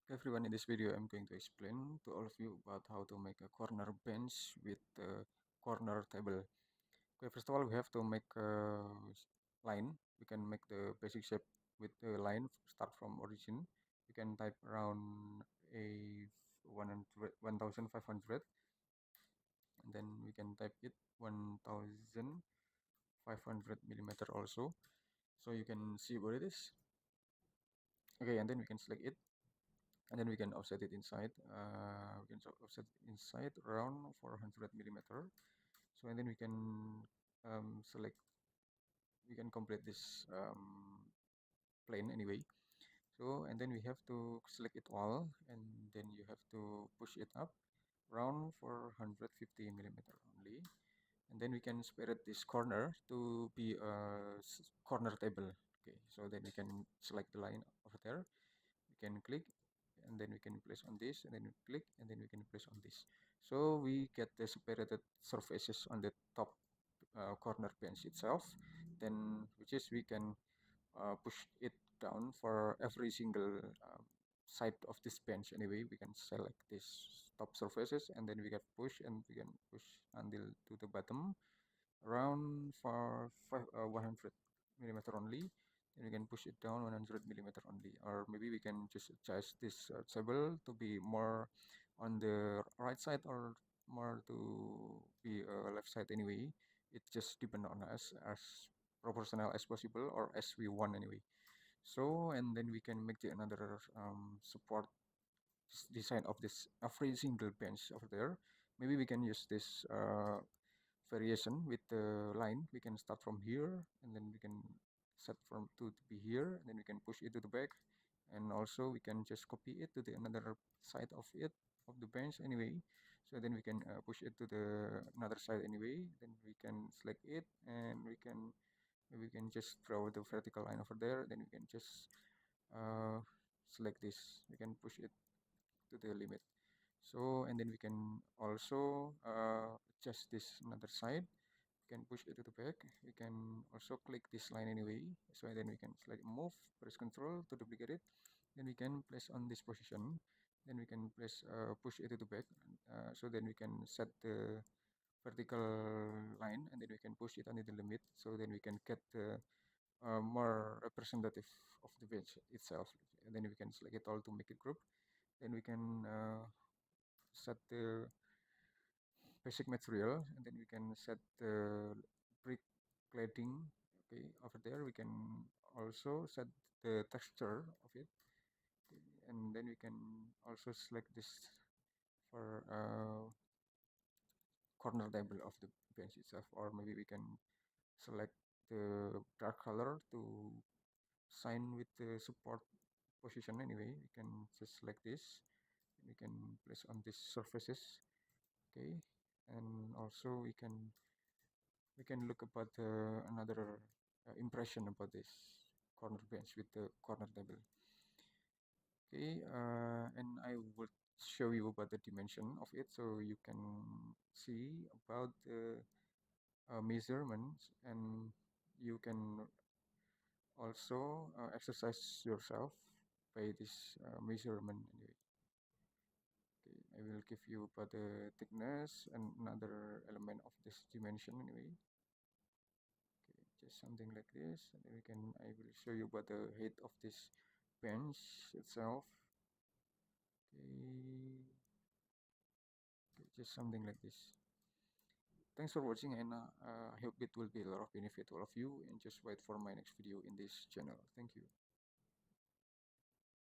Everyone, in this video I'm going to explain to all of you about how to make a corner bench with a corner table. Okay, first of all we have to make a line. We can make the basic shape with the line, start from origin. You can type around a 100, 1500, and then we can type it 1500 millimeter also, so you can see what it is. Okay, and then we can select it, and then we can offset it inside. We can offset inside around 400 millimeter. So and then we can select, we can complete this plane anyway. So and then we have to select it all, and then you have to push it up around 450 millimeter only, and then we can separate this corner to be a corner table. Okay, so then we can select the line over there, we can click, and then we can place on this, and then we click, and then we can place on this, so we get the separated surfaces on the top corner bench itself. Then which is we can push it down for every single side of this bench anyway. We can select this top surfaces, and then we can push, and we can push until to the bottom around for 100 millimeter only. Then we can push it down 100 millimeter only, or maybe we can just adjust this table to be more on the right side or more to be left side anyway. It just depends on us, as proportional as possible or as we want anyway. So and then we can make the another support design of this every single bench over there. Maybe we can use this variation with the line. We can start from here, and then we can set from to be here, and then we can push it to the back, and also we can just copy it to the another side of it, of the bench anyway. So then we can push it to the another side anyway. Then we can select it, and we can just draw the vertical line over there. Then we can just uh, select this, we can push it to the limit. So and then we can also adjust this another side. We can push it to the back. We can also click this line anyway. So then we can select move, press Control to duplicate it. Then we can place on this position. Then we can place push it to the back. So then we can set the vertical line, and then we can push it under the limit. So then we can get the more representative of the bench itself. And then we can select it all to make it group. Then we can set the basic material, and then we can set the brick cladding. Okay, over there we can also set the texture of it. Okay, and then we can also select this for corner table of the bench itself, or maybe we can select the dark color to sign with the support position anyway. We can just select this, and we can place on these surfaces. Okay, and also we can look about another impression about this corner bench with the corner table. Okay, and I would show you about the dimension of it, so you can see about the measurements, and you can also exercise yourself by this measurement anyway. Okay, I will give you about the thickness and another element of this dimension anyway. Okay, just something like this, and then I will show you about the height of this bench itself. Okay, okay, just something like this. Thanks for watching, and I hope it will be a lot of benefit to all of you, and just wait for my next video in this channel. Thank you.